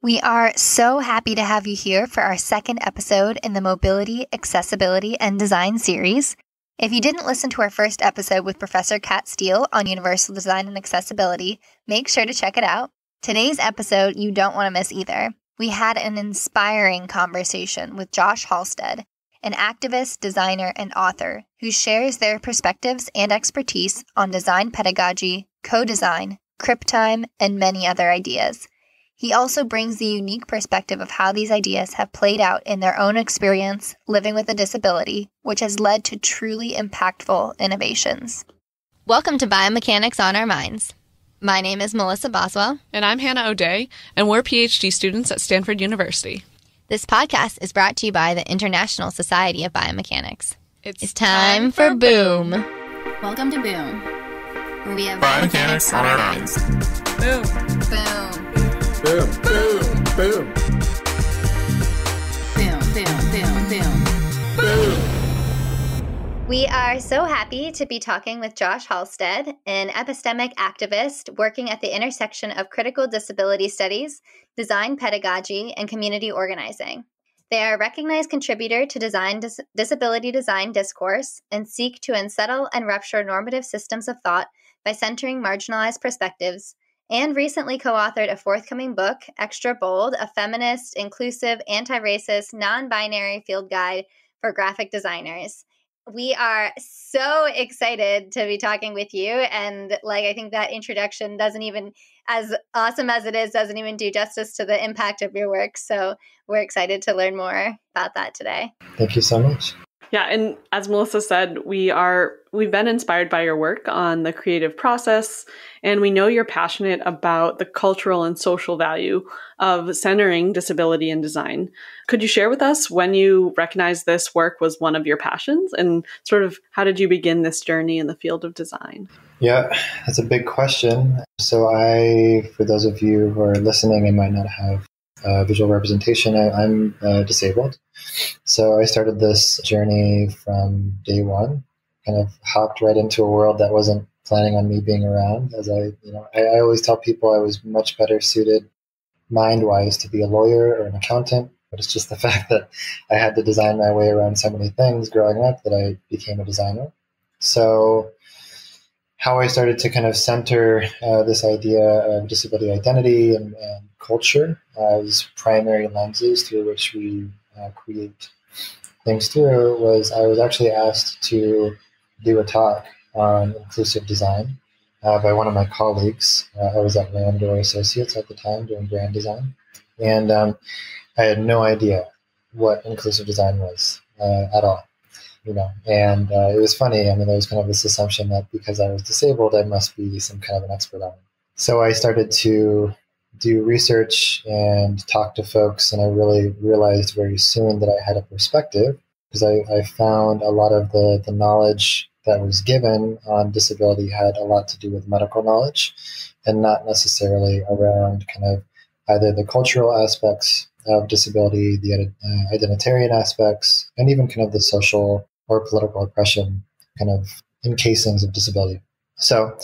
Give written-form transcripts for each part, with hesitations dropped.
We are so happy to have you here for our second episode in the Mobility, Accessibility, and Design series. If you didn't listen to our first episode with Professor Kat Steele on Universal Design and Accessibility, make sure to check it out. Today's episode you don't want to miss either. We had an inspiring conversation with Josh Halstead, an activist, designer, and author who shares their perspectives and expertise on design pedagogy, co-design, crip time, and many other ideas. He also brings the unique perspective of how these ideas have played out in their own experience living with a disability, which has led to truly impactful innovations. Welcome to Biomechanics on Our Minds. My name is Melissa Boswell. And I'm Hannah O'Day, and we're PhD students at Stanford University. This podcast is brought to you by the International Society of Biomechanics. It's time for Boom. Welcome to Boom, where we have Biomechanics on our minds. Boom. Boom. Boom, boom, boom. Boom, boom, boom, boom. Boom. We are so happy to be talking with Josh Halstead, an epistemic activist working at the intersection of critical disability studies, design pedagogy, and community organizing. They are a recognized contributor to disability design discourse and seek to unsettle and rupture normative systems of thought by centering marginalized perspectives, and recently co-authored a forthcoming book, Extra Bold, a feminist, inclusive, anti-racist, non-binary field guide for graphic designers. We are so excited to be talking with you. And I think that introduction doesn't even, as awesome as it is, doesn't even do justice to the impact of your work. So we're excited to learn more about that today. Thank you so much. Yeah, and as Melissa said, we've been inspired by your work on the creative process, and we know you're passionate about the cultural and social value of centering disability in design. Could you share with us when you recognized this work was one of your passions, and sort of how did you begin this journey in the field of design? Yeah, that's a big question. So for those of you who are listening and might not have visual representation, I'm disabled. So I started this journey from day one, kind of hopped right into a world that wasn't planning on me being around. I always tell people I was much better suited mind-wise to be a lawyer or an accountant, but it's just the fact that I had to design my way around so many things growing up that I became a designer. So how I started to kind of center this idea of disability identity and culture as primary lenses through which we create things through was I was actually asked to do a talk on inclusive design by one of my colleagues. I was at Landor Associates at the time doing brand design. And I had no idea what inclusive design was at all. And it was funny. There was kind of this assumption that because I was disabled, I must be some kind of an expert on it. So I started to do research and talk to folks, and I really realized very soon that I had a perspective because I found a lot of the knowledge that was given on disability had a lot to do with medical knowledge and not necessarily around kind of either the cultural aspects of disability, the identitarian aspects, and even kind of the social or political oppression kind of encasings of disability. So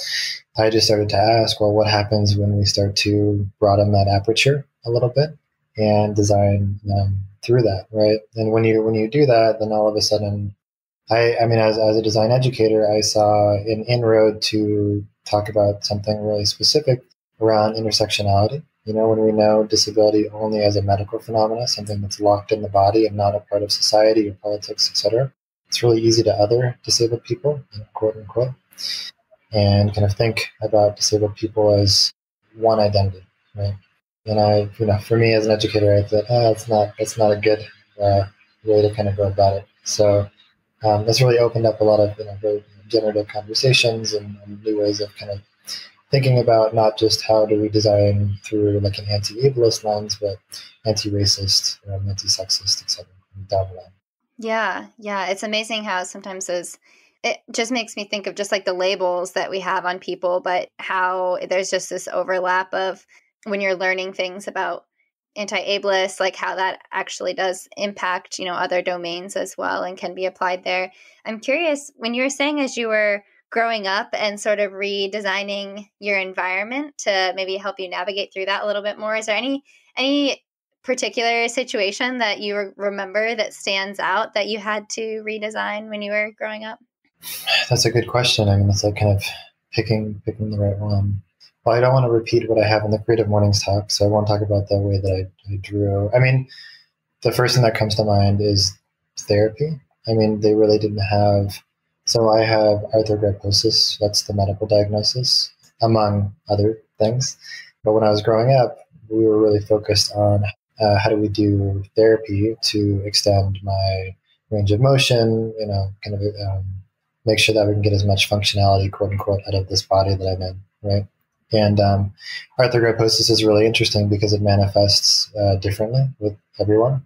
I just started to ask, well, what happens when we start to broaden that aperture a little bit and design through that, right? And when you do that, then all of a sudden, as a design educator, I saw an inroad to talk about something really specific around intersectionality. When we know disability only as a medical phenomena, something that's locked in the body and not a part of society or politics, etc., it's really easy to other disabled people, quote unquote, and kind of think about disabled people as one identity, right? And for me as an educator, I thought, that's not a good way to kind of go about it. So that's really opened up a lot of very generative conversations and new ways of kind of thinking about not just how do we design through an anti-ableist lens, but anti-racist, anti-sexist, etc. down the line. Yeah. It's amazing how sometimes it just makes me think of just the labels that we have on people, but how there's just this overlap of when you're learning things about anti-ableist, how that actually does impact, other domains as well and can be applied there. I'm curious, when you were saying as you were growing up and sort of redesigning your environment to maybe help you navigate through that a little bit more, is there Any particular situation that you remember that stands out that you had to redesign when you were growing up? That's a good question. I mean, it's like kind of picking the right one. Well, I don't want to repeat what I have in the Creative Mornings talk, so I won't talk about the way that I drew. I mean, the first thing that comes to mind is therapy. I mean, they really didn't have. So I have arthrogryposis. That's the medical diagnosis, among other things. But when I was growing up, we were really focused on how do we do therapy to extend my range of motion, kind of make sure that we can get as much functionality, quote unquote, out of this body that I'm in, right? And arthrogryposis is really interesting because it manifests differently with everyone.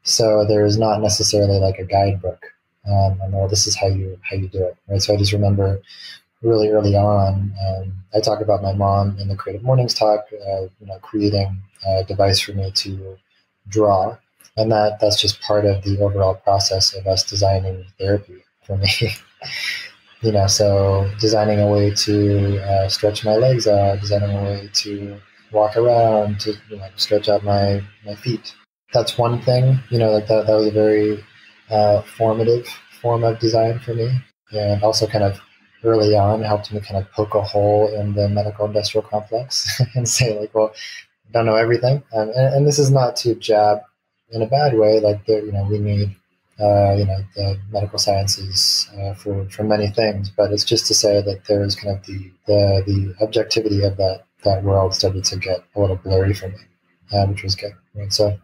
So there is not necessarily like a guidebook on, well, this is how you do it, right? So I just remember really early on, I talk about my mom in the Creative Mornings talk, creating a device for me to draw, and that's just part of the overall process of us designing therapy for me. So designing a way to stretch my legs out, designing a way to walk around, to stretch out my feet. That's one thing. Like that was a very formative form of design for me, and also kind of early on helped me kind of poke a hole in the medical industrial complex and say like, well, I don't know everything, and this is not to jab in a bad way. Like we need the medical sciences for many things, but it's just to say that there is kind of the objectivity of that world started to get a little blurry for me, which was good. Right? So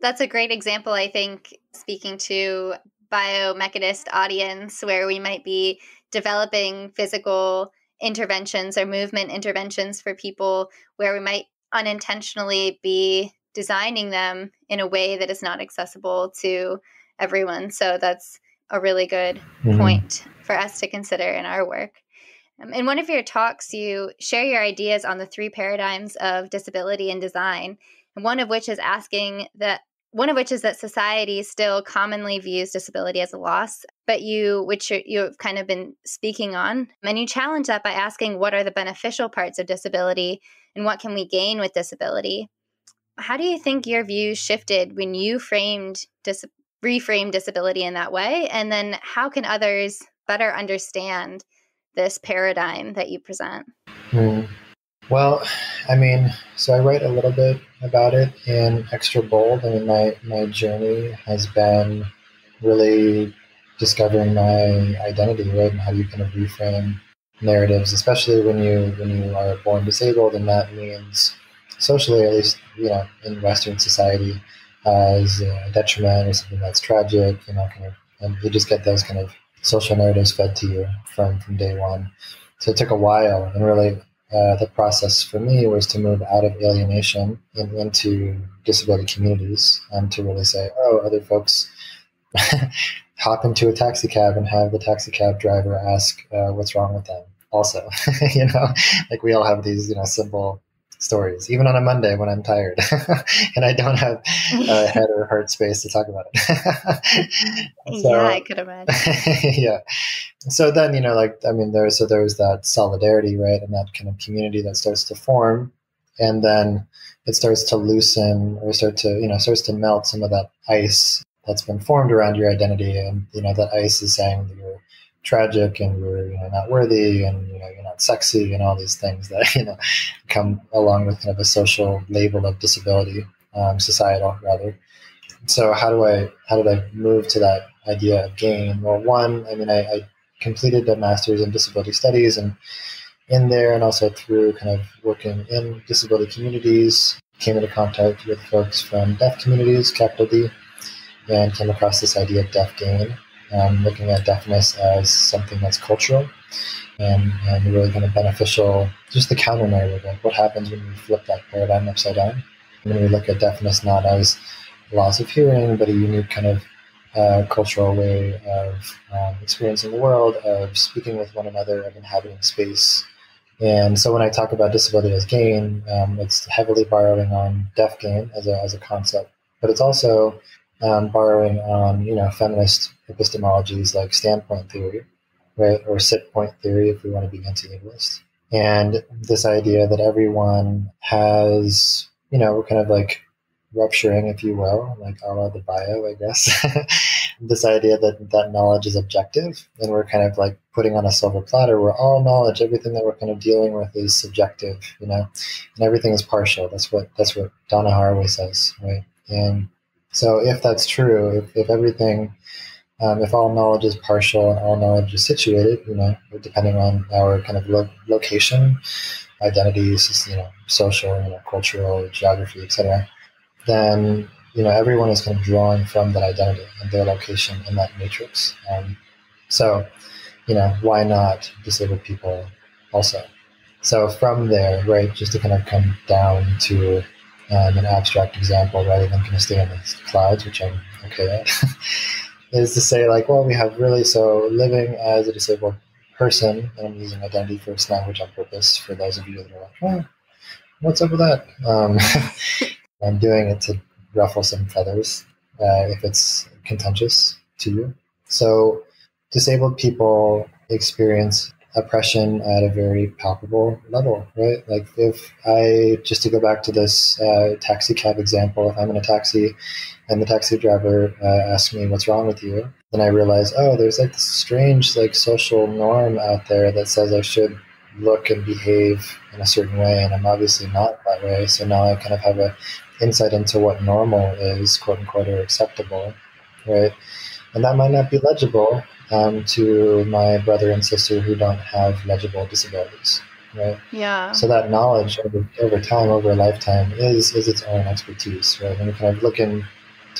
that's a great example, I think, speaking to biomechanist audience, where we might be developing physical interventions or movement interventions for people where we might unintentionally be designing them in a way that is not accessible to everyone. So that's a really good point for us to consider in our work. In one of your talks, you share your ideas on the 3 paradigms of disability and design, and one of which is that society still commonly views disability as a loss, but you've kind of been speaking on, and you challenge that by asking what are the beneficial parts of disability and what can we gain with disability. How do you think your views shifted when you reframed disability in that way? And then how can others better understand this paradigm that you present? Well, I mean, so I write a little bit about it in extra bold. I mean, my journey has been really discovering my identity, right? And how do you kind of reframe narratives, especially when you are born disabled, and that means socially, at least, in Western society, as a detriment or something that's tragic, kind of, and you just get those kind of social narratives fed to you from day one. So it took a while, and really the process for me was to move out of alienation and into disability communities, and to really say, oh, other folks hop into a taxi cab and have the taxi cab driver ask what's wrong with them. Also, like we all have these, simple stories, even on a Monday when I'm tired and I don't have head or heart space to talk about it. So, yeah, I could imagine. Yeah. So then, there's that solidarity, right? And that kind of community that starts to form, and then it starts to loosen or starts to melt some of that ice that's been formed around your identity. And, that ice is saying that you're tragic and you're not worthy, and, you're not sexy, and all these things that, come along with kind of a social label of disability, societal rather. So how did I move to that idea of gain? Well, one, I completed a master's in disability studies, and in there, and also through kind of working in disability communities, came into contact with folks from deaf communities, capital D, and came across this idea of deaf gain, looking at deafness as something that's cultural and really kind of beneficial, just the counter narrative of what happens when we flip that paradigm upside down. When we look at deafness not as loss of hearing, but a unique kind of cultural way of experiencing the world, of speaking with one another, of inhabiting space. And so when I talk about disability as gain, it's heavily borrowing on deaf gain as a concept, but it's also borrowing on feminist epistemologies like standpoint theory, right, or sit point theory if we want to be anti-ableist, and this idea that everyone has we're kind of like rupturing, if you will, like a la the bio, I guess, this idea that knowledge is objective, and we're kind of like putting on a silver platter where all knowledge, everything that we're kind of dealing with is subjective, and everything is partial. That's what Donna Haraway says, right? And so if that's true, if everything, if all knowledge is partial and all knowledge is situated, depending on our kind of location, identities, social, cultural, geography, etc., then everyone is kind of drawing from that identity and their location in that matrix. So why not disabled people also? So from there, right, just to kind of come down to an abstract example rather than kind of stay in the clouds, which I'm okay at, is to say like, well, we have really, so living as a disabled person, and I'm using identity first language on purpose for those of you that are like, oh, what's up with that? I'm doing it to ruffle some feathers if it's contentious to you. So disabled people experience oppression at a very palpable level, right? Like if just to go back to this taxi cab example, if I'm in a taxi and the taxi driver asks me, what's wrong with you? Then I realize, oh, there's like this strange like social norm out there that says I should look and behave in a certain way, and I'm obviously not that way. So now I kind of have a insight into what normal is, quote unquote, or acceptable, right? And that might not be legible to my brother and sister who don't have legible disabilities, right? Yeah. So that knowledge over time, over a lifetime, is its own expertise, right? And we kind of look into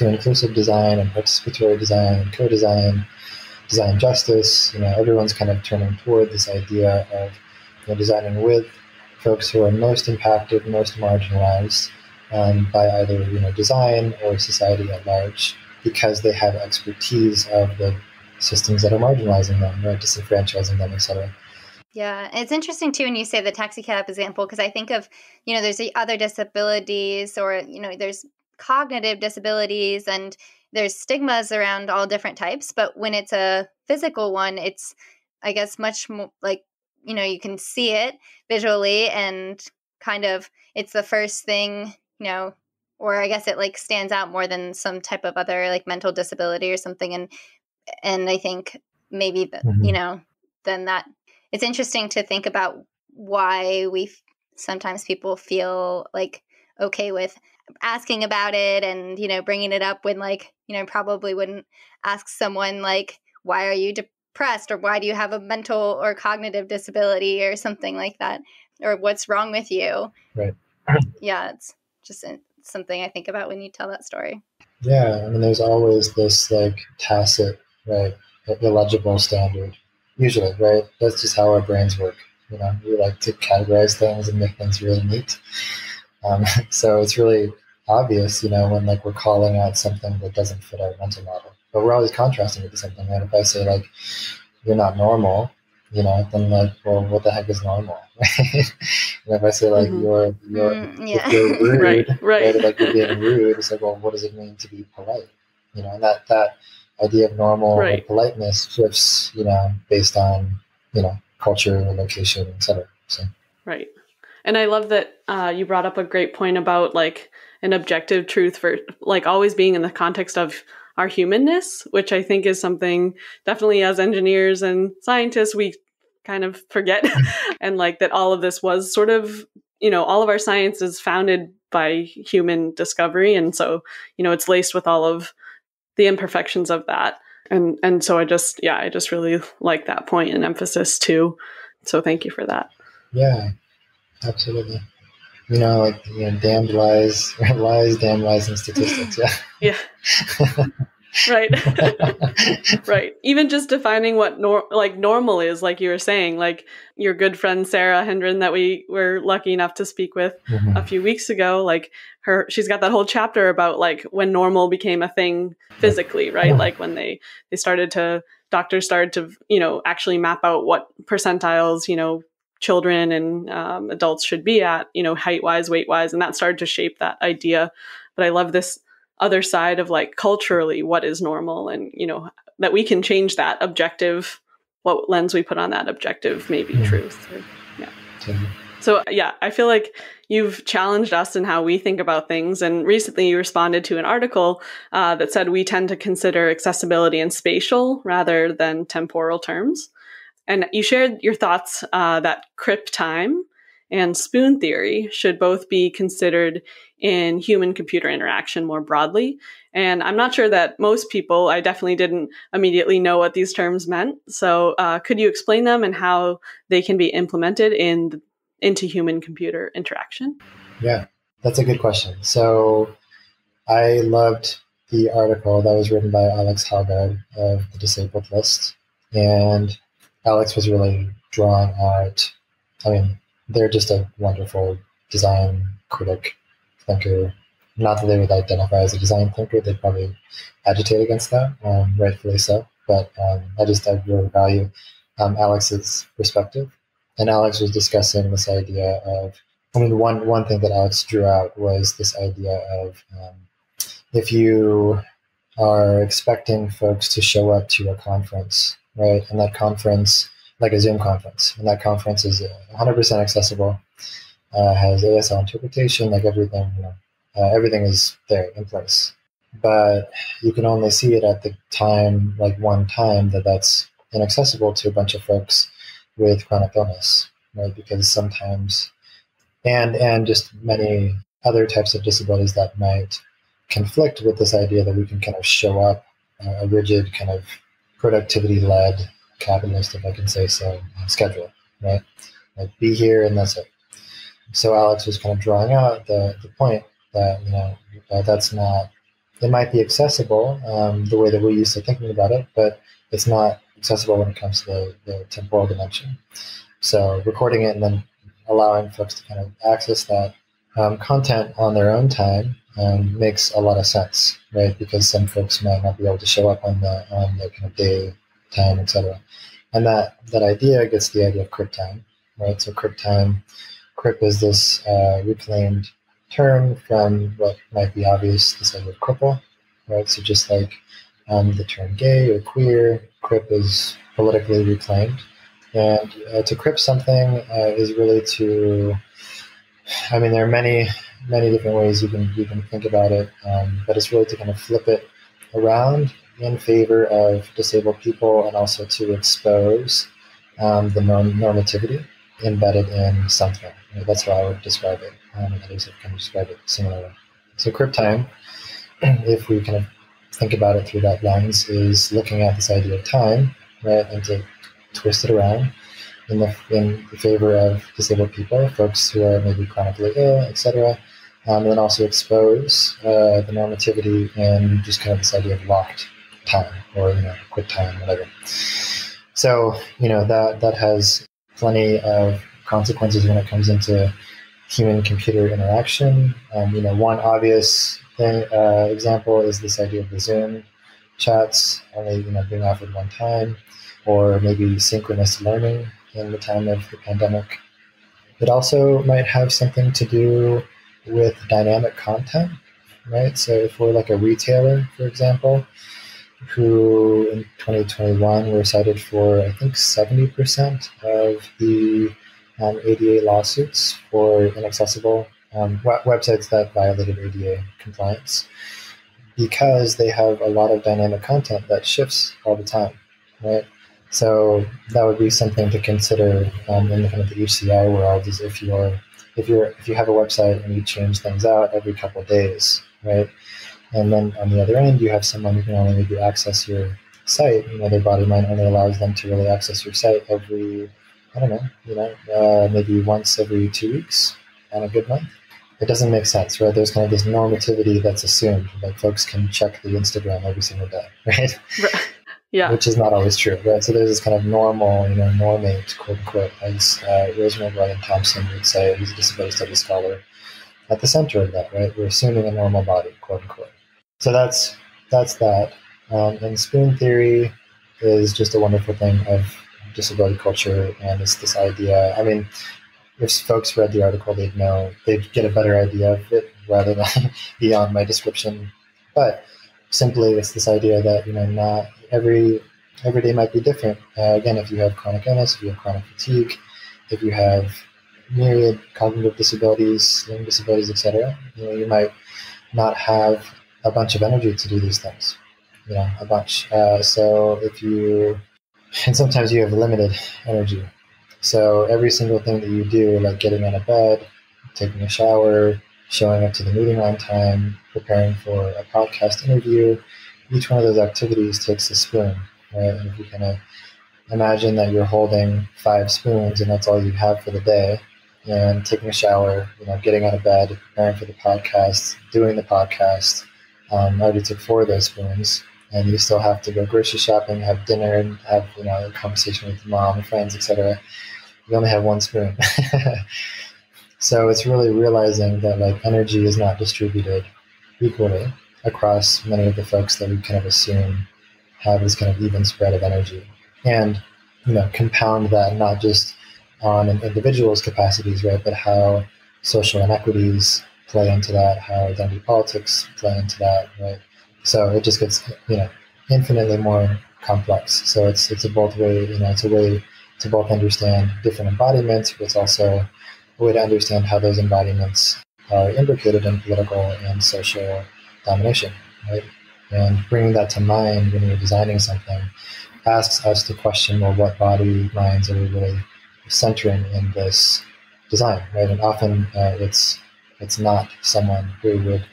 inclusive design and participatory design, co-design, design justice. Everyone's kind of turning toward this idea of designing with folks who are most impacted, most marginalized by either design or society at large, because they have expertise of the systems that are marginalizing them, right, disenfranchising them, etc. Yeah, it's interesting too when you say the taxi cab example, because I think of there's the other disabilities, or there's cognitive disabilities, and there's stigmas around all different types. But when it's a physical one, it's, I guess, much more like you can see it visually, and kind of it's the first thing, or I guess it like stands out more than some type of other like mental disability or something. And I think maybe that, then that it's interesting to think about why sometimes people feel like okay with asking about it and, bringing it up when like, probably wouldn't ask someone like, why are you depressed, or why do you have a mental or cognitive disability or something like that, or what's wrong with you? Right. Yeah, it's just something I think about when you tell that story. Yeah, I mean, there's always this like tacit, right, illegible standard, usually, right? That's just how our brains work. We like to categorize things and make things really neat. So it's really obvious, when like we're calling out something that doesn't fit our mental model, but we're always contrasting it to something. Right? If I say like, you're not normal, then like, well, what the heck is normal? Right? And if I say like, yeah. if you're rude, right, like you're being rude, it's like, well, what does it mean to be polite? And that idea of normal or politeness shifts, based on, culture, location, etc. So. Right. And I love that you brought up a great point about like an objective truth for like always being in the context of our humanness, which I think is something definitely as engineers and scientists, we kind of forget. And like that all of this was sort of, all of our science is founded by human discovery. And so, it's laced with all of the imperfections of that. And so I just really like that point and emphasis too. So thank you for that. Yeah, absolutely. Damned lies, damned lies, and statistics. Yeah. Yeah. Right. Right. Even just defining what normal is, like you were saying, like your good friend, Sarah Hendren, that we were lucky enough to speak with a few weeks ago, like she's got that whole chapter about like when normal became a thing physically, right? Like when doctors started to, actually map out what percentiles, children and adults should be at, height wise, weight wise. And that started to shape that idea. But I love this other side of like culturally what is normal, and that we can change that objective, what lens we put on that objective, maybe truth. So yeah, I feel like you've challenged us in how we think about things. And recently you responded to an article that said we tend to consider accessibility in spatial rather than temporal terms. And you shared your thoughts that crip time and spoon theory should both be considered in human-computer interaction more broadly. And I'm not sure that most people, I definitely didn't immediately know what these terms meant. So could you explain them and how they can be implemented into human-computer interaction? Yeah, that's a good question. So I loved the article that was written by Alex Halstead of the Disabled List. And Alex was really drawing out, I mean, they're just a wonderful design critic, thinker. Not that they would identify as a design thinker, they'd probably agitate against that, rightfully so. But I really value Alex's perspective. And Alex was discussing this idea of, one thing that Alex drew out was this idea of if you are expecting folks to show up to a conference, right? And that conference, like a Zoom conference, and that conference is 100% accessible, has ASL interpretation, like everything, everything is there in place. But you can only see it at the time, like one time, that's inaccessible to a bunch of folks with chronic illness, right? Because sometimes, and just many other types of disabilities that might conflict with this idea that we can kind of show up a rigid kind of productivity-led capitalist, if I can say so, schedule, right? Like be here and that's it. So Alex was kind of drawing out the point that, that's not, it might be accessible the way that we're used to thinking about it, but it's not accessible when it comes to the temporal dimension. So recording it and then allowing folks to kind of access that content on their own time makes a lot of sense, right? Because some folks might not be able to show up on the kind of day, time, etc. And that idea gets the idea of crip time, right? So crip is this reclaimed term from what might be obvious, this idea of cripple, right? So just like the term gay or queer, crip is politically reclaimed. And to crip something is really to, there are many different ways you can think about it, but it's really to kind of flip it around in favor of disabled people and also to expose the normativity embedded in something. That's how I would describe it, and others have kind of described it similarly. So crip time, if we kind of think about it through that lens, is looking at this idea of time, right, and to twist it around in favor of disabled people, folks who are maybe chronically ill, etc., and then also expose the normativity in just kind of this idea of locked time or quit time, whatever. So that has plenty of consequences when it comes into human-computer interaction. One obvious example is this idea of the Zoom chats only being offered one time, or maybe synchronous learning in the time of the pandemic. It also might have something to do with dynamic content, right? So if we're like a retailer, for example, who in 2021 were cited for, I think, 70% of the ADA lawsuits for inaccessible websites that violated ADA compliance, because they have a lot of dynamic content that shifts all the time, right? So that would be something to consider in the kind of the HCI world, is if you have a website and you change things out every couple of days, right? And then on the other end, you have someone who can only maybe access your site. Their body mind only allows them to really access your site every, maybe once every 2 weeks on a good month. It doesn't make sense, right? There's kind of this normativity that's assumed, like folks can check the Instagram every single day, right? Right. Yeah. Which is not always true, right? So there's this kind of normal, normate, quote unquote, as Rosemary Brian Thompson would say, who's a disability studies scholar, at the center of that, right? We're assuming a normal body, quote unquote. So that's that. And spoon theory is just a wonderful thing of disability culture, and it's this idea. If folks read the article, they'd get a better idea of it rather than beyond my description. But simply, it's this idea that not every day might be different. Again, if you have chronic illness, if you have chronic fatigue, if you have myriad cognitive disabilities, learning disabilities, etc., you might not have a bunch of energy to do these things, a bunch. So and sometimes you have limited energy. So every single thing that you do, like getting out of bed, taking a shower, showing up to the meeting on time, preparing for a podcast interview, each one of those activities takes a spoon, right? And if you kind of imagine that you're holding 5 spoons and that's all you have for the day, and taking a shower, getting out of bed, preparing for the podcast, doing the podcast, already took 4 of those spoons, and you still have to go grocery shopping, have dinner, and have a conversation with your mom, friends, etc. You only have 1 spoon. So it's really realizing that like energy is not distributed equally across many of the folks that we kind of assume have this kind of even spread of energy, and compound that not just on an individual's capacities, right, but how social inequities play into that, how identity politics play into that, right? So it just gets infinitely more complex. So it's a both way, it's a way to both understand different embodiments, but it's also a way to understand how those embodiments are imbricated in political and social domination, right? And bringing that to mind when you're designing something asks us to question, well, what body minds are we really centering in this design, right? And often it's not someone who would,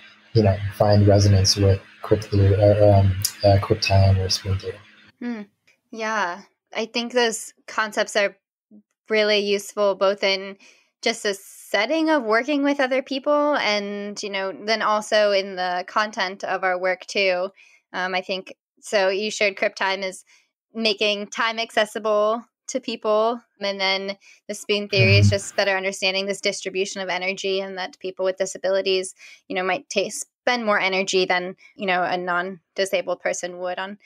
find resonance with crip theory or crip time or spoon theory. Yeah, I think those concepts are really useful both in just a setting of working with other people and, then also in the content of our work too. I think, so you shared crip time is making time accessible to people. And then the spoon theory is just better understanding this distribution of energy, and that people with disabilities, might spend more energy than, a non-disabled person would on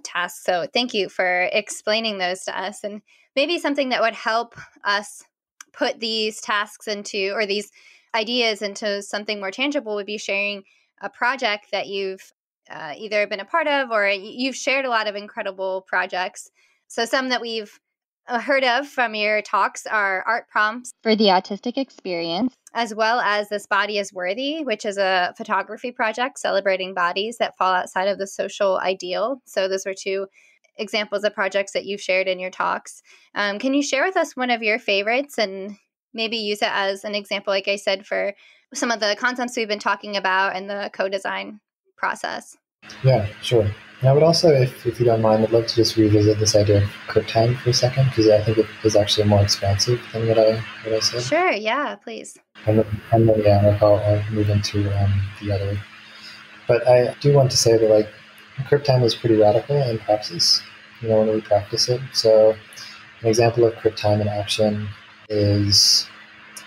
tasks. So thank you for explaining those to us. And maybe something that would help us put these tasks into, or these ideas into something more tangible, would be sharing a project that you've either been a part of, or you've shared a lot of incredible projects. So some that we've heard of from your talks are art prompts for the autistic experience, as well as This Body is Worthy, which is a photography project celebrating bodies that fall outside of the social ideal. So those were 2 examples of projects that you've shared in your talks. Can you share with us one of your favorites and maybe use it as an example, like I said, for some of the concepts we've been talking about and the co-design process? Yeah, sure. And I would also, if you don't mind, I'd love to just revisit this idea of crip time for a second, because I think it is actually more expansive than what I said. Sure, yeah, please. And then yeah, I'll move into the other. But I do want to say that like crip time is pretty radical in praxis, when we practice it. So an example of crip time in action is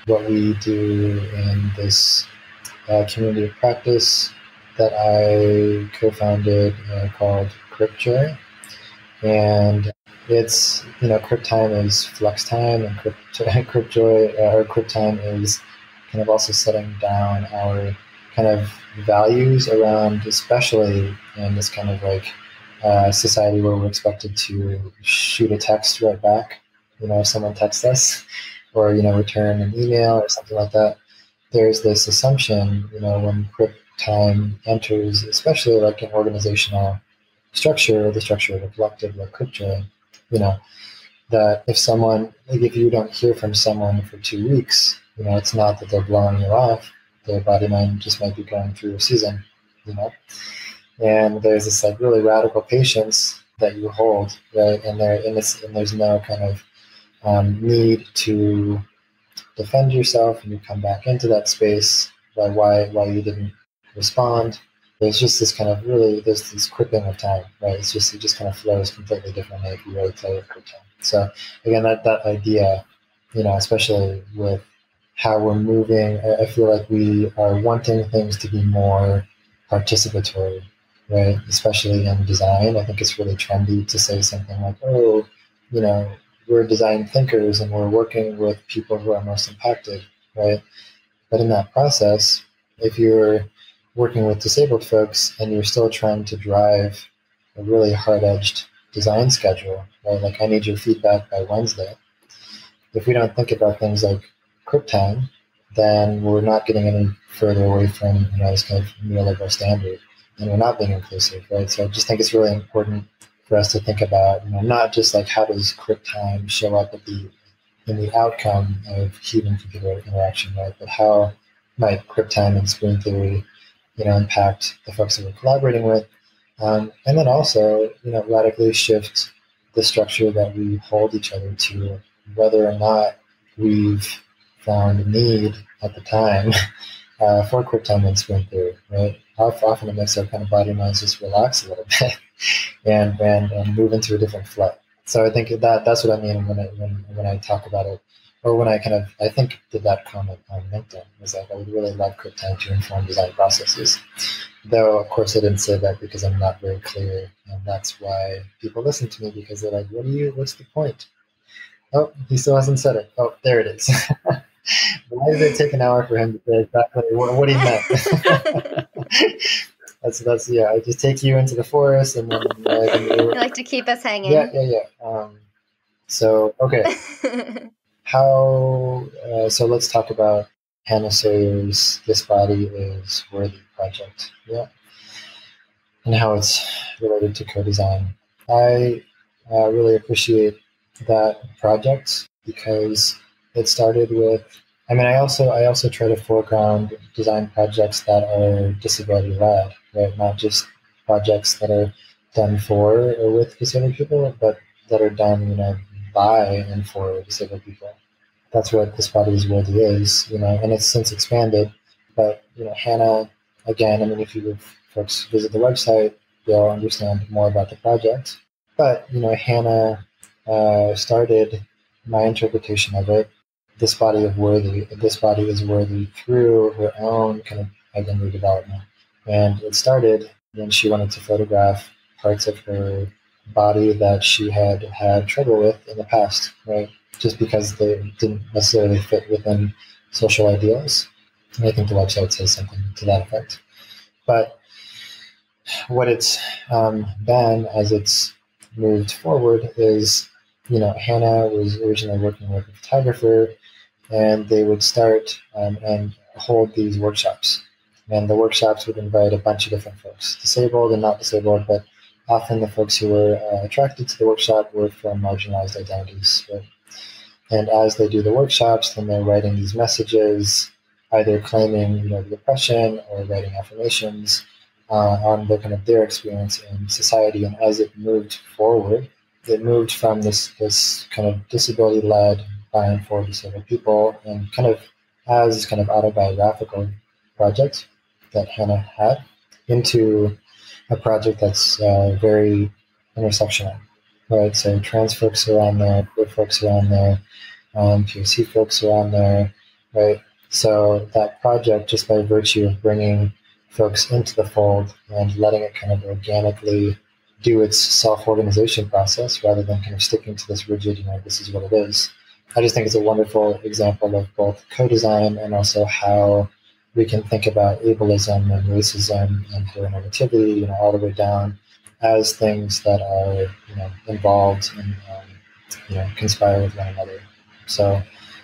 what we do in this community of practice that I co-founded called Crip Joy. And it's, crip time is flex time, and crip joy or crip time is kind of also setting down our kind of values around, especially in this kind of like society where we're expected to shoot a text right back, if someone texts us, or, return an email or something like that. There's this assumption, when crip time enters, especially like an organizational structure, or the structure of a collective like crip joy, that if you don't hear from someone for 2 weeks, it's not that they're blowing you off. Their body mind just might be going through a season, and there's this like really radical patience that you hold, right? And there's no kind of need to defend yourself, and you come back into that space by why you didn't respond. There's just this kind of there's this cripping of time, right? It just kind of flows completely differently if you really play with crip time. So again, that idea, especially with how we're moving, I feel like we are wanting things to be more participatory, right? Especially in design. I think it's really trendy to say something like, oh, we're design thinkers and we're working with people who are most impacted, right? But in that process, if you're working with disabled folks and you're still trying to drive a really hard-edged design schedule, right? Like, I need your feedback by Wednesday. If we don't think about things like crip time, then we're not getting any further away from this kind of neoliberal standard, and we're not being inclusive, right? So I just think it's really important for us to think about not just like how does crip time show up in the outcome of human-computer interaction, right? But how might crip time and spoon theory, impact the folks that we're collaborating with, and then also, radically shift the structure that we hold each other to, whether or not we've found a need at the time for crip time and spoon theory, right? Often it makes our kind of body and minds just relax a little bit and move into a different flow. So I think that's what I mean when I talk about it, or when I think did that comment on LinkedIn, was like I would really love crip time to inform design processes. Though of course I didn't say that because I'm not very clear, and that's why people listen to me, because they're like, what's the point? Oh, he still hasn't said it. Oh, there it is. Why did it take an hour for him to say exactly what he meant? That's yeah. I just take you into the forest, and then you like to keep us hanging. Yeah. So okay, so let's talk about Hannah Sawyer's "This Body Is Worthy" project, and how it's related to co-design. I really appreciate that project because it started with. I also try to foreground design projects that are disability led, right? Not just projects that are done for or with disabled people, but that are done, by and for disabled people. That's what This Body Is Worthy is, and it's since expanded. But Hannah, again, if folks visit the website, they'll understand more about the project. But Hannah started my interpretation of it. This body is worthy through her own kind of identity development. And it started when she wanted to photograph parts of her body that she had had trouble with in the past, right? Just because they didn't necessarily fit within social ideals. And I think the website says something to that effect. But what it's been as it's moved forward is, Hannah was originally working with a photographer, and they would start and hold these workshops. And the workshops would invite a bunch of different folks, disabled and not disabled, but often the folks who were attracted to the workshop were from marginalized identities. Right? And as they do the workshops, then they're writing these messages, either claiming the oppression or writing affirmations on their experience in society. And as it moved forward, it moved from this kind of disability-led by and for disabled people, and as autobiographical project that Hannah had, into a project that's very intersectional, right? So trans folks are on there, queer folks are on there, POC folks are on there, right? So that project, just by virtue of bringing folks into the fold and letting it organically do its self-organization process rather than sticking to this rigid, this is what it is. I just think it's a wonderful example of both co-design and also how we can think about ableism and racism and heteronormativity, all the way down as things that are, involved and, conspire with one another. So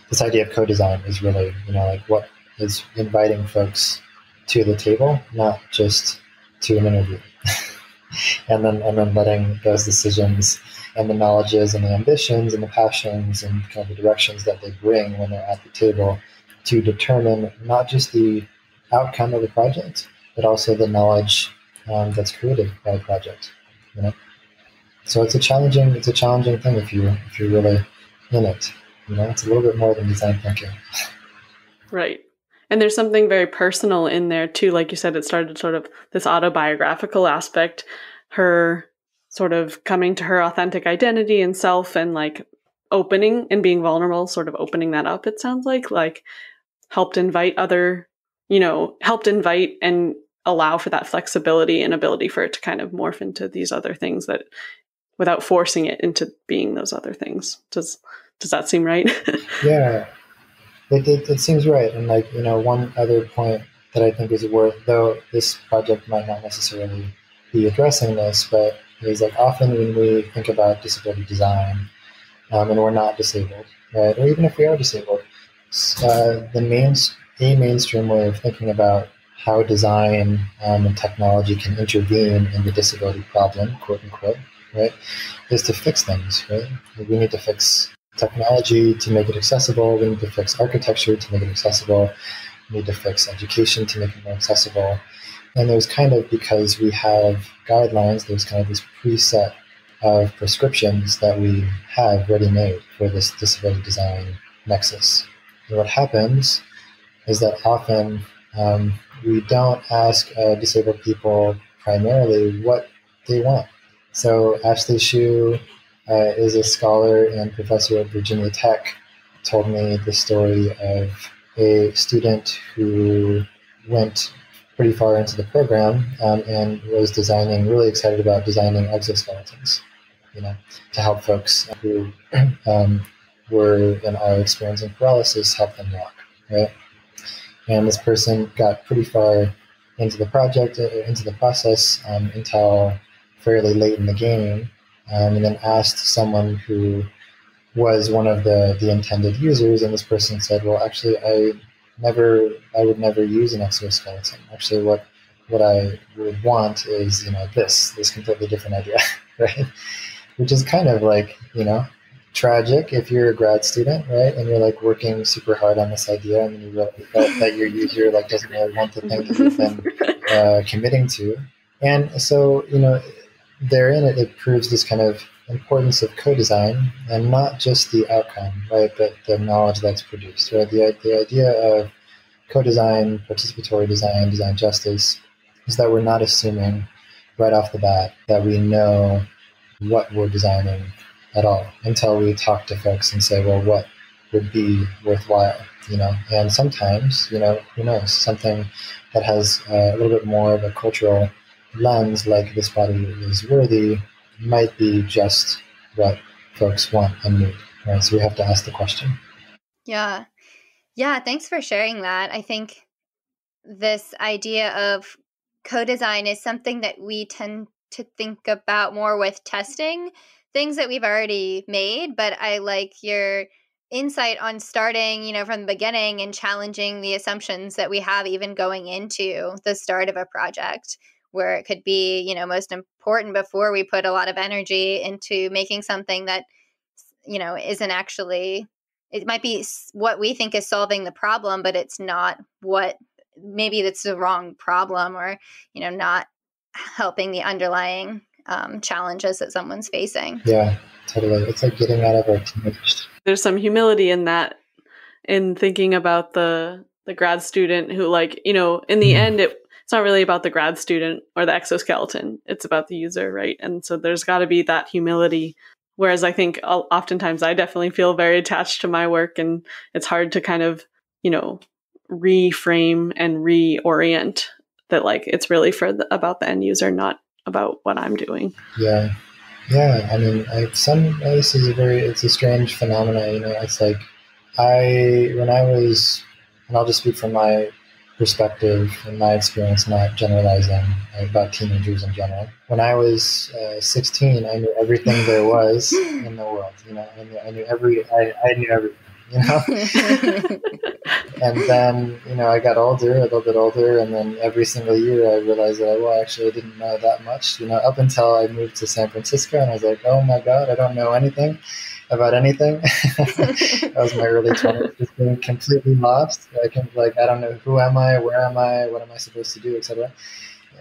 this idea of co-design is really, what is inviting folks to the table, not just to an interview. and then letting those decisions and the knowledges and the ambitions and the passions and the directions that they bring when they're at the table to determine not just the outcome of the project, but also the knowledge that's created by the project. So it's a challenging thing if you're really in it. It's a little bit more than design thinking. Right. And there's something very personal in there too. Like you said, it started sort of this autobiographical aspect, her sort of coming to her authentic identity and self, and opening and being vulnerable, sort of opening that up. It sounds like helped invite and allow for that flexibility and ability for it to kind of morph into these other things that without forcing it into being those other things. Does that seem right? Yeah. It seems right. And one other point that I think is worth, though this project might not necessarily be addressing this, but is often when we think about disability design, and we're not disabled, right? Or even if we are disabled, a mainstream way of thinking about how design and technology can intervene in the disability problem, quote unquote, right, is to fix things, right? We need to fix technology to make it accessible. We need to fix architecture to make it accessible. We need to fix education to make it more accessible. And there's kind of, because we have guidelines, there's kind of this preset of prescriptions that we have ready-made for this disability design nexus. And what happens is that often we don't ask disabled people primarily what they want. So Ashley Shue is a scholar and professor at Virginia Tech, told me the story of a student who went pretty far into the program and was really excited about designing exoskeletons, to help folks who were and are experiencing paralysis, help them walk, right? And this person got pretty far into the project, into the process, until fairly late in the game, and then asked someone who was one of the intended users, and this person said, well, actually, I would never use an exoskeleton. Actually, what I would want is, this completely different idea, right? Which is kind of like, tragic if you're a grad student, right? And you're like working super hard on this idea, and you realize that your user doesn't really want the thing that you've been committing to. And so, therein it proves this kind of importance of co-design, and not just the outcome, right? But the knowledge that's produced, right? The idea of co-design, participatory design, design justice, is that we're not assuming right off the bat that we know what we're designing at all, until we talk to folks and say, well, what would be worthwhile, And sometimes, who knows, something that has a little bit more of a cultural lens, like this body is worthy, might be just what folks want and need, right? So we have to ask the question. Yeah, thanks for sharing that. I think this idea of co-design is something that we tend to think about more with testing things that we've already made, but I like your insight on starting, from the beginning and challenging the assumptions that we have even going into the start of a project, where it could be, most important before we put a lot of energy into making something that, isn't actually, it might be what we think is solving the problem, but it's not maybe that's the wrong problem, or, not helping the underlying challenges that someone's facing. Yeah, totally. It's like getting out of our teenage. There's some humility in that, in thinking about the grad student who, in the end, it's not really about the grad student or the exoskeleton. It's about the user, right? And so there's got to be that humility. Whereas I think oftentimes I definitely feel very attached to my work, and it's hard to kind of, reframe and reorient that, it's really about the end user, not about what I'm doing. Yeah. I mean, it's a strange phenomena. It's like when I was, and I'll just speak from my perspective and my experience, not generalizing about teenagers in general. When I was 16, I knew everything there was in the world. I knew everything. And then, I got a little bit older, and then every single year I realized that, actually I didn't know that much, up until I moved to San Francisco, and I was like, oh my God, I don't know anything about anything. That was my early 20s, just being completely lost. I don't know, who am I, where am I, what am I supposed to do, etc.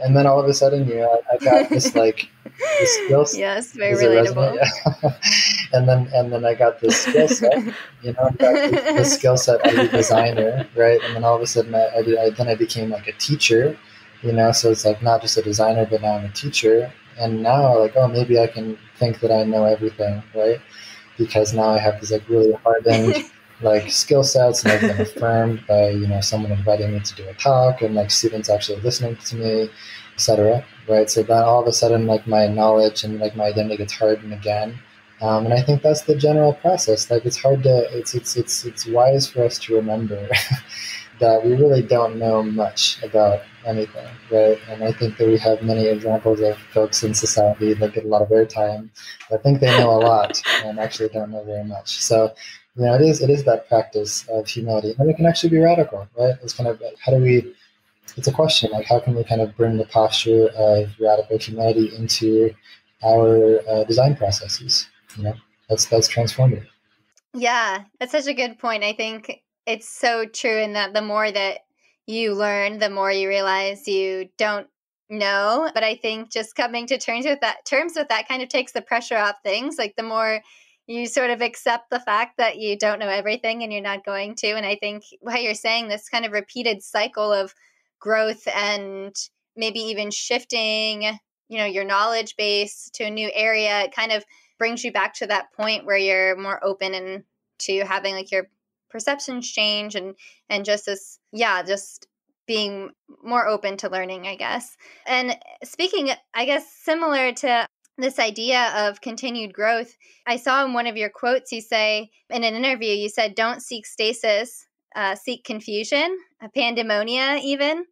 And then all of a sudden, I got this this skill set. Yes, very relatable. Yeah. and then I got this skill set. I got this skill set as a designer, right? And then all of a sudden, I became a teacher. So it's not just a designer, but now I'm a teacher. And now, maybe I can think that I know everything, right? Because now I have these really hardened skill sets, and I've been affirmed by someone inviting me to do a talk, and students actually listening to me, etc. Right? So then all of a sudden, my knowledge and my identity gets hardened again, and I think that's the general process. It's hard to it's wise for us to remember that we really don't know much about anything, right? And I think that we have many examples of folks in society that get a lot of airtime that think they know a lot and actually don't know very much. So, it is that practice of humility, and it can actually be radical, right? It's kind of like, it's a question, like how can we kind of bring the posture of radical humility into our design processes? That's transformative. Yeah, that's such a good point. I think it's so true in that the more that you learn, the more you realize you don't know. But I think just coming to terms with that kind of takes the pressure off things. Like the more you sort of accept the fact that you don't know everything and you're not going to. And I think what you're saying, this kind of repeated cycle of growth and maybe even shifting, your knowledge base to a new area, it kind of brings you back to that point where you're more open and to having like your perceptions change and just this, just being more open to learning, I guess. And speaking, I guess, similar to this idea of continued growth, I saw in one of your quotes, you say in an interview, you said, don't seek stasis, seek confusion, a pandemonia even.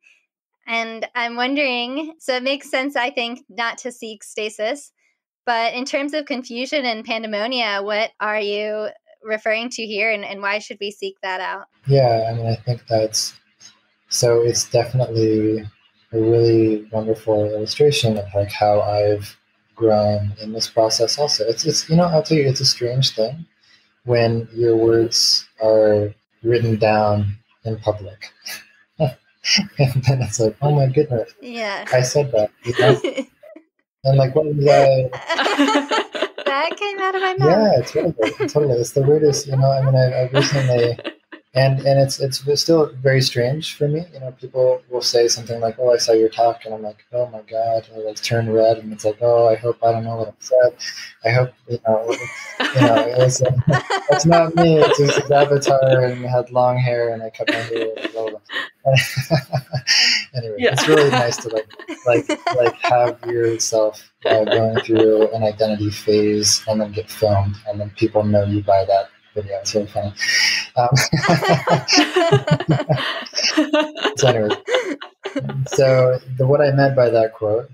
And I'm wondering, so it makes sense, I think, not to seek stasis. But in terms of confusion and pandemonia, what are you referring to here, and why should we seek that out? Yeah, I mean, I think it's definitely a really wonderful illustration of like how I've grown in this process also. It's I'll tell you, it's a strange thing when your words are written down in public. And then it's like, oh my goodness, Yeah. I said that, And like, what was I? That came out of my mouth. Yeah, totally. It's the weirdest, I recently, and it's still very strange for me. People will say something like, "Oh, I saw your talk," and I'm like, "Oh my God!" I like turn red, and it's like, "Oh, I hope I don't know what I said. I hope it's not me. It's just his avatar, and had long hair, and I cut my hair." Blah, blah, blah. Anyway, It's really nice to like have yourself going through an identity phase and then get filmed, and then people know you by that video. It's really funny. So anyway, what I meant by that quote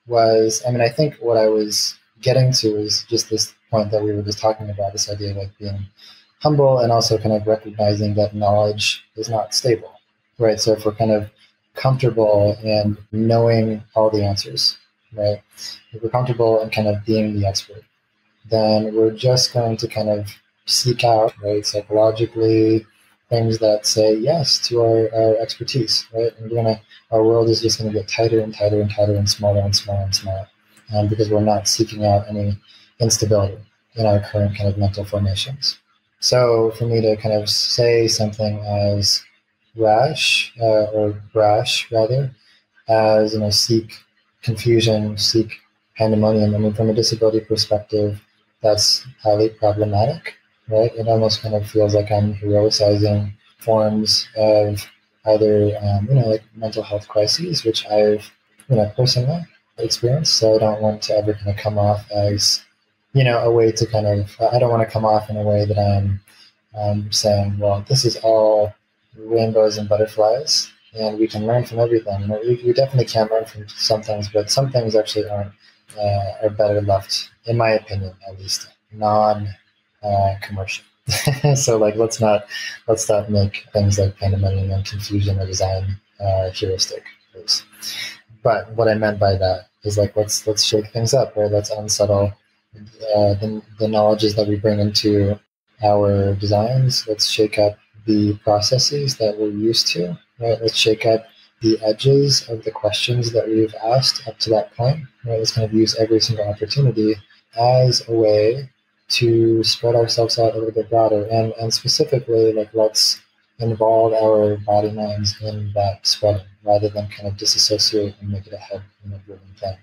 was, I think what I was getting to is just this point that we were just talking about, this idea of like being humble and also kind of recognizing that knowledge is not stable, right? So if we're kind of comfortable in knowing all the answers, right? If we're comfortable in kind of being the expert, then we're just going to kind of seek out, right, psychologically, things that say yes to our expertise, right? And our world is just going to get tighter and tighter and tighter and smaller and smaller and smaller, because we're not seeking out any instability in our current kind of mental formations. So for me to kind of say something as rash or brash rather, as seek confusion, seek pandemonium. I mean, from a disability perspective, that's highly problematic, right? It almost kind of feels like I'm heroicizing forms of either, like mental health crises, which I've, personally experienced. So I don't want to ever kind of come off as, a way to kind of, I don't want to come off in a way that I'm saying, well, this is all rainbows and butterflies, and we can learn from everything. We definitely can learn from some things, but some things actually are better left, in my opinion, at least, non-commercial. So, like, let's not make things like pandemonium and confusion or design heuristic, please. But what I meant by that is like, let's shake things up, right? Let's unsettle the knowledges that we bring into our designs. Let's shake up the processes that we're used to, right? Let's shake up the edges of the questions that we've asked up to that point, right? Let's kind of use every single opportunity as a way to spread ourselves out a little bit broader, and specifically, like, let's involve our body minds in that spreading rather than kind of disassociate and make it a head-driven thing,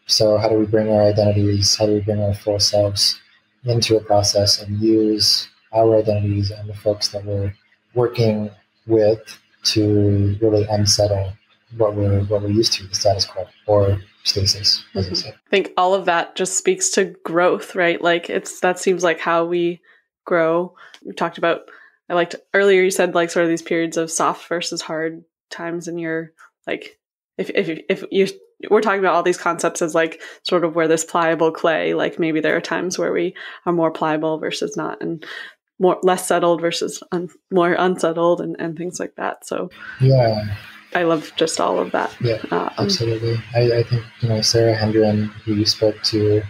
So how do we bring our identities, how do we bring our full selves into a process and use our identities and the folks that we're working with to really unsettle what we're used to, the status quo or stasis, as I say. I think all of that just speaks to growth, right? Like that seems like how we grow. We talked about, I liked earlier you said like sort of these periods of soft versus hard times in your, like, if you we're talking about all these concepts as like sort of where this pliable clay, like maybe there are times where we are more pliable versus not, and less settled versus more unsettled, and things like that. So Yeah. I love just all of that. Yeah, absolutely. I think, Sarah Hendren, who you spoke to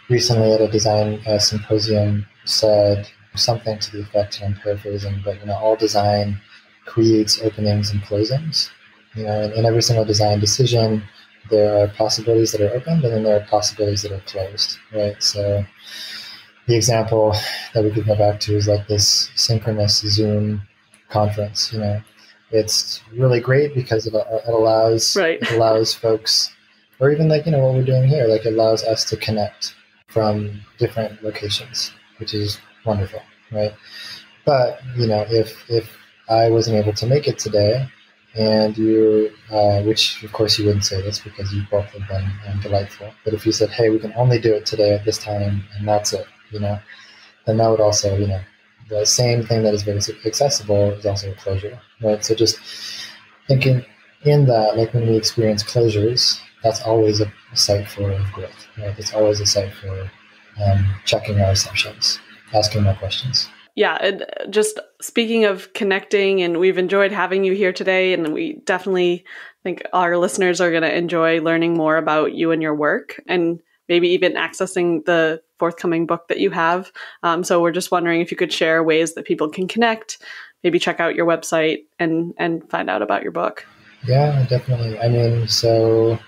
recently at a design symposium, said something to the effect, and I'm paraphrasing, but, all design creates openings and closings. In every single design decision, there are possibilities that are opened, and then there are possibilities that are closed, right? So the example that we could go back to is like this synchronous Zoom conference. It's really great because it allows folks, or even like what we're doing here, like it allows us to connect from different locations, which is wonderful, right? But if I wasn't able to make it today, and you, which of course you wouldn't say this because you both have been delightful, but if you said, hey, we can only do it today at this time, and that's it, then that would also, the same thing that is very accessible is also a closure, right? So just thinking in that, like when we experience closures, that's always a site for growth, right? It's always a site for checking our assumptions, asking more questions. Yeah, and just speaking of connecting, and we've enjoyed having you here today, and we definitely think our listeners are going to enjoy learning more about you and your work, and maybe even accessing the forthcoming book that you have. So we're just wondering if you could share ways that people can connect, maybe check out your website and find out about your book. Yeah, definitely. I mean, so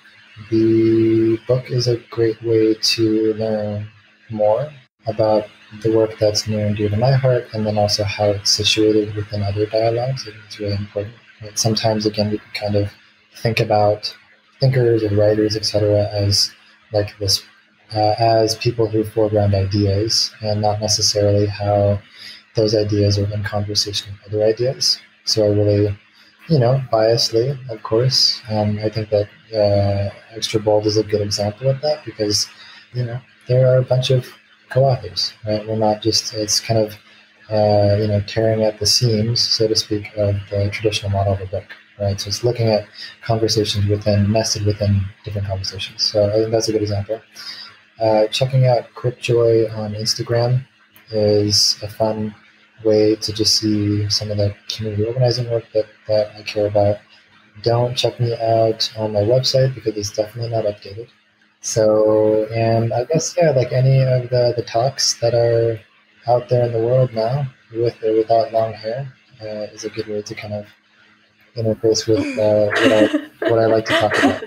the book is a great way to learn more about the work that's near and dear to my heart, and then also how it's situated within other dialogues. I think it's really important. Right? Sometimes, again, we can kind of think about thinkers or writers, etc., as like this, as people who foreground ideas, and not necessarily how those ideas are in conversation with other ideas. So I really, biasly, of course, I think that Extra Bold is a good example of that because, there are a bunch of co-authors, right? We're not just, it's kind of, tearing at the seams, so to speak, of the traditional model of a book, right? So it's looking at conversations nested within different conversations. So I think that's a good example. Checking out Crip Joy on Instagram is a fun way to just see some of the community organizing work that I care about. Don't check me out on my website because it's definitely not updated. So, and I guess, like any of the talks that are out there in the world now, with or without long hair, is a good way to kind of interface with what I like to talk about.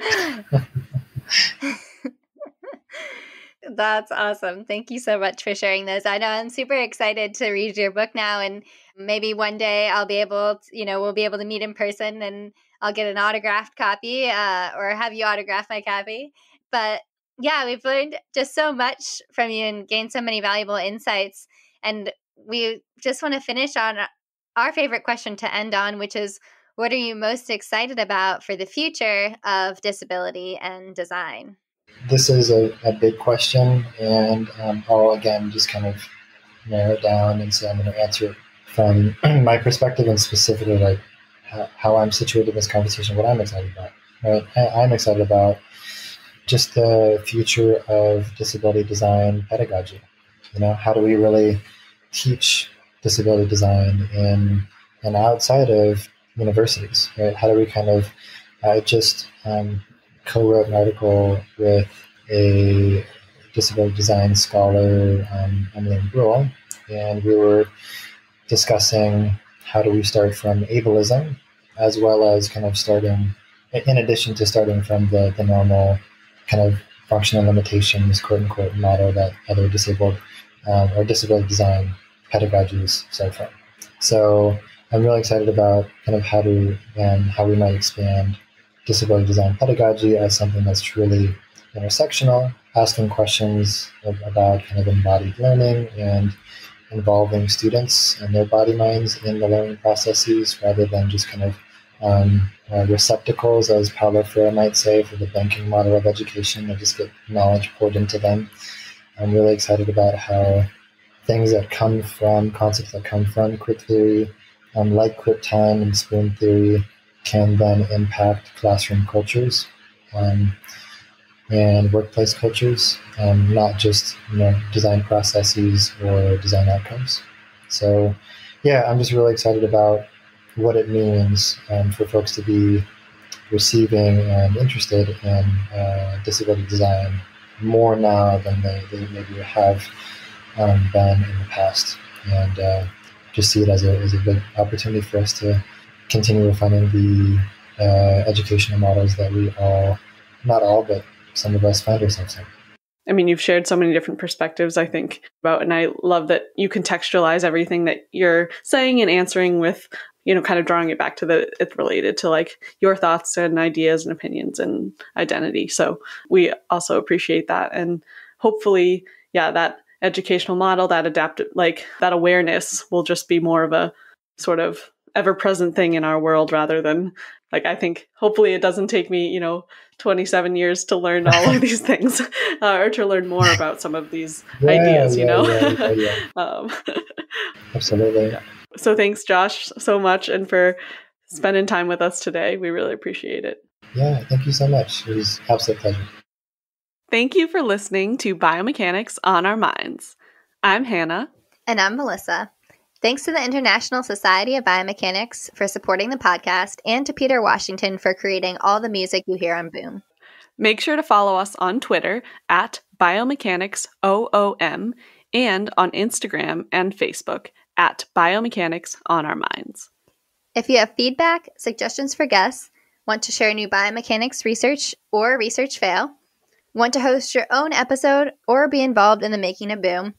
That's awesome. Thank you so much for sharing those. I know I'm super excited to read your book now, and maybe one day I'll be able to, we'll be able to meet in person and I'll get an autographed copy or have you autograph my copy. But yeah, we've learned just so much from you and gained so many valuable insights. And we just want to finish on our favorite question to end on, which is, what are you most excited about for the future of disability and design? This is a big question, and I'll again just kind of narrow it down and say I'm going to answer it from my perspective and specifically like how I'm situated in this conversation, what I'm excited about. Right? I'm excited about just the future of disability design pedagogy. How do we really teach disability design in and outside of universities? Right? How do we kind of just co-wrote an article with a disability design scholar, Emily Bruhl, and we were discussing how do we start from ableism, as well as kind of starting, in addition to starting from the normal kind of functional limitations, quote unquote, model that other disabled or disability design pedagogies start from. So I'm really excited about kind of how we might expand disability design pedagogy as something that's truly intersectional, asking questions about kind of embodied learning and involving students and their body minds in the learning processes rather than just kind of receptacles, as Paulo Freire might say, for the banking model of education that just get knowledge poured into them. I'm really excited about how concepts that come from crip theory, like crip time and spoon theory, can then impact classroom cultures and workplace cultures, not just design processes or design outcomes. So, yeah, I'm just really excited about what it means for folks to be receiving and interested in disability design more now than they maybe have been in the past, and just see it as a big opportunity for us to continue refining the educational models that we all, not all, but some of us find ourselves in. I mean, you've shared so many different perspectives, I think, about, and I love that you contextualize everything that you're saying and answering with, kind of drawing it back to it's related to like your thoughts and ideas and opinions and identity. So we also appreciate that. And hopefully, that educational model, that adaptive, like that awareness will just be more of a sort of ever-present thing in our world rather than, like, I think hopefully it doesn't take me, 27 years to learn all of these things or to learn more about some of these ideas, Absolutely. Yeah. So thanks, Josh, so much, and for spending time with us today. We really appreciate it. Yeah, thank you so much. It was an absolute pleasure. Thank you for listening to Biomechanics on Our Minds. I'm Hannah. And I'm Melissa. Thanks to the International Society of Biomechanics for supporting the podcast, and to Peter Washington for creating all the music you hear on Boom. Make sure to follow us on Twitter at BiomechanicsOOM and on Instagram and Facebook at Biomechanics on Our Minds. If you have feedback, suggestions for guests, want to share new biomechanics research or research fail, want to host your own episode or be involved in the making of Boom,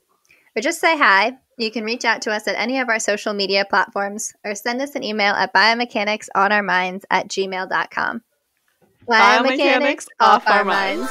or just say hi, you can reach out to us at any of our social media platforms or send us an email at biomechanicsonOurminds@gmail.com. Biomechanics off our minds.